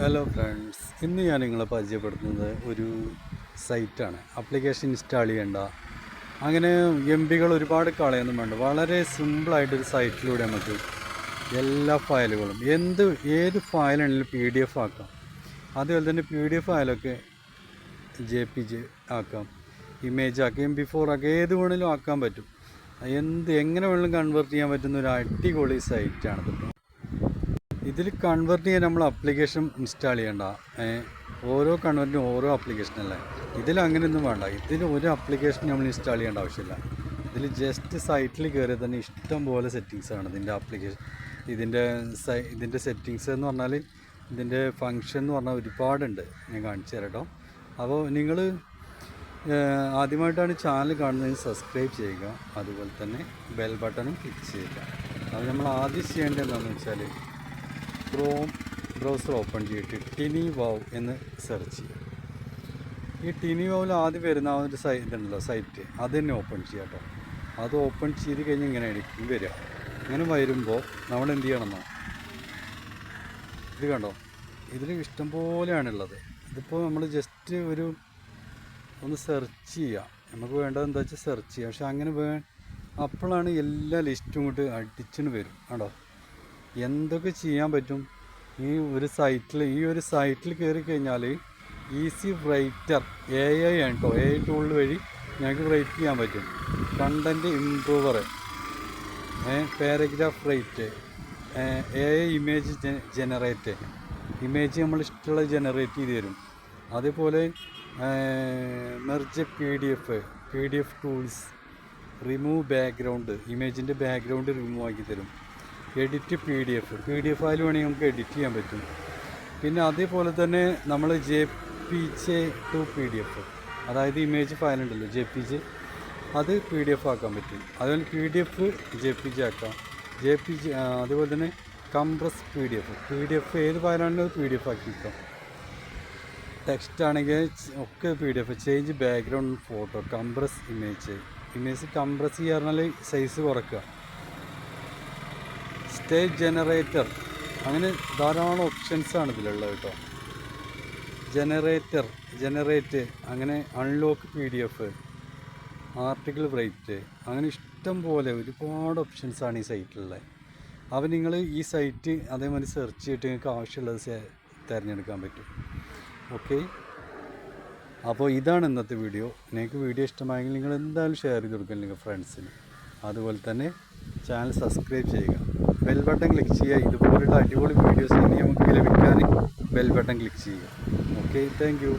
Hello friends, ഇന്ന് ഞാൻ നിങ്ങളെ പരിചയപ്പെടുത്തുന്നത് ഒരു സൈറ്റാണ്. ആപ്ലിക്കേഷൻ ഇൻസ്റ്റാൾ ചെയ്യേണ്ട, അങ്ങനെ MB ഒരുപാട് കളയൊന്നും വേണ്ട. വളരെ സിമ്പിളായിട്ടൊരു സൈറ്റിലൂടെ നമുക്ക് എല്ലാ ഫയലുകളും ഏത് ഫയലാണെങ്കിലും PDF ആക്കാം. അതുപോലെ തന്നെ PDF ഫയലൊക്കെ JPG ആക്കാം, ഇമേജ് ആക്കാം, MP4 ആക്കാം, ഏത് വേണമെങ്കിലും ആക്കാൻ പറ്റും. എങ്ങനെ വേണമെങ്കിലും കൺവേർട്ട് ചെയ്യാൻ പറ്റുന്ന ഒരു അടിപൊളി സൈറ്റാണ് കേട്ടോ. ഇതിൽ കൺവേർട്ട് ചെയ്യാൻ നമ്മൾ ആപ്ലിക്കേഷൻ ഇൻസ്റ്റാൾ ചെയ്യേണ്ട. ഓരോ കൺവേർട്ടിനും ഓരോ ആപ്ലിക്കേഷനല്ലേ. ഇതിൽ അങ്ങനെയൊന്നും വേണ്ട. ഇതിൽ ഒരു ആപ്ലിക്കേഷൻ നമ്മൾ ഇൻസ്റ്റാൾ ചെയ്യേണ്ട ആവശ്യമില്ല. ഇതിൽ ജസ്റ്റ് സൈറ്റിൽ കയറിയാൽ തന്നെ ഇഷ്ടം പോലെ സെറ്റിങ്സാണ് ഇതിൻ്റെ ആപ്ലിക്കേഷൻ. ഇതിൻ്റെ സെറ്റിങ്സ് എന്ന് പറഞ്ഞാൽ, ഇതിൻ്റെ ഫങ്ഷൻ എന്ന് പറഞ്ഞാൽ ഒരുപാടുണ്ട്. ഞാൻ കാണിച്ചു തരാം കേട്ടോ. അപ്പോൾ നിങ്ങൾ ആദ്യമായിട്ടാണ് ചാനൽ കാണുന്നതിന് സബ്സ്ക്രൈബ് ചെയ്യുക, അതുപോലെ തന്നെ ബെൽ ബട്ടണും ക്ലിക്ക് ചെയ്യുക. അത് നമ്മൾ ആദ്യം ചെയ്യേണ്ടത് എന്താണെന്ന് വെച്ചാൽ, ക്രോം ബ്രൗസർ ഓപ്പൺ ചെയ്തിട്ട് TinyWow എന്ന് സെർച്ച് ചെയ്യുക. ഈ TinyWowൽ ആദ്യം വരുന്ന ആ ഒരു ഇതുണ്ടല്ലോ സൈറ്റ്, അത് തന്നെ ഓപ്പൺ ചെയ്യുക കേട്ടോ. അത് ഓപ്പൺ ചെയ്ത് കഴിഞ്ഞ് ഇങ്ങനെ ആയിരിക്കും വരിക. ഇങ്ങനെ വരുമ്പോൾ നമ്മൾ എന്ത് ചെയ്യണമെന്നോ, ഇത് കണ്ടോ, ഇതിൽ ഇഷ്ടം പോലെയാണുള്ളത്. ഇതിപ്പോൾ നമ്മൾ ജസ്റ്റ് ഒന്ന് സെർച്ച് ചെയ്യുക. നമുക്ക് വേണ്ടത് എന്താ വെച്ചാൽ സെർച്ച് ചെയ്യുക. പക്ഷെ അങ്ങനെ അപ്പോഴാണ് എല്ലാ ലിസ്റ്റും ഇങ്ങോട്ട് അടിച്ചിന് വരും കേട്ടോ. എന്തൊക്കെ ചെയ്യാൻ പറ്റും ഈ ഒരു സൈറ്റിൽ കയറി കഴിഞ്ഞാൽ. ഈസി റൈറ്റർ AI ആണ് കേട്ടോ. AI ടൂൾ വഴി ഞങ്ങൾക്ക് റൈറ്റ് ചെയ്യാൻ പറ്റും. Content improver, paragraph write, AI image generate, image നമ്മൾ ഇഷ്ടമുള്ള ജനറേറ്റ് ചെയ്ത് തരും. അതേപോലെ merge PDF tools, remove background, ഇമേജിൻ്റെ ബാക്ക്ഗ്രൗണ്ട് റിമൂവ് ആക്കി തരും. എഡിറ്റ് PDF ഫയൽ വേണമെങ്കിൽ നമുക്ക് എഡിറ്റ് ചെയ്യാൻ പറ്റും. പിന്നെ അതേപോലെ തന്നെ നമ്മൾ JPG ടു PDF, അതായത് ഇമേജ് ഫയൽ ഉണ്ടല്ലോ JPG, അത് PDF ആക്കാൻ പറ്റും. അതുപോലെ PDF JPG ആക്കാം. അതുപോലെ തന്നെ കംപ്രസ് PDF ഏത് ഫയലാണെങ്കിലും അത് PDF ആക്കിക്കാം. ടെക്സ്റ്റ് ആണെങ്കിൽ ഒക്കെ PDF. Change background photo, compress image compress ചെയ്യാൻ സൈസ് കുറയ്ക്കുക. സ്റ്റേജ് അങ്ങനെ ധാരാളം ഓപ്ഷൻസാണ് ഇതിലുള്ളത് കേട്ടോ. ജനറേറ്റ്, അങ്ങനെ അൺലോക്ക് PDF, ആർട്ടിക്കിൾ റൈറ്റ്, അങ്ങനെ ഇഷ്ടം പോലെ ഒരുപാട് ഓപ്ഷൻസാണ് ഈ സൈറ്റിലുള്ളത്. അപ്പോൾ നിങ്ങൾ ഈ സൈറ്റ് അതേമാതിരി സെർച്ച് ചെയ്തിട്ട് നിങ്ങൾക്ക് ആവശ്യമുള്ളത് തിരഞ്ഞെടുക്കാൻ പറ്റും. ഓക്കെ, അപ്പോൾ ഇതാണ് ഇന്നത്തെ വീഡിയോ. നിങ്ങൾക്ക് വീഡിയോ ഇഷ്ടമായെങ്കിൽ നിങ്ങൾ എന്തായാലും ഷെയർ ചെയ്ത് കൊടുക്കുക നിങ്ങൾ ഫ്രണ്ട്സിന്. അതുപോലെ തന്നെ ചാനൽ സബ്സ്ക്രൈബ് ചെയ്യുക, ബെൽ ബട്ടൺ ക്ലിക്ക് ചെയ്യുക. ഇതുപോലുള്ള അടിപൊളി വീഡിയോസ് ഇനി നമുക്ക് ലഭിക്കാൻ ബെൽ ബട്ടൺ ക്ലിക്ക് ചെയ്യുക. Okay, thank you.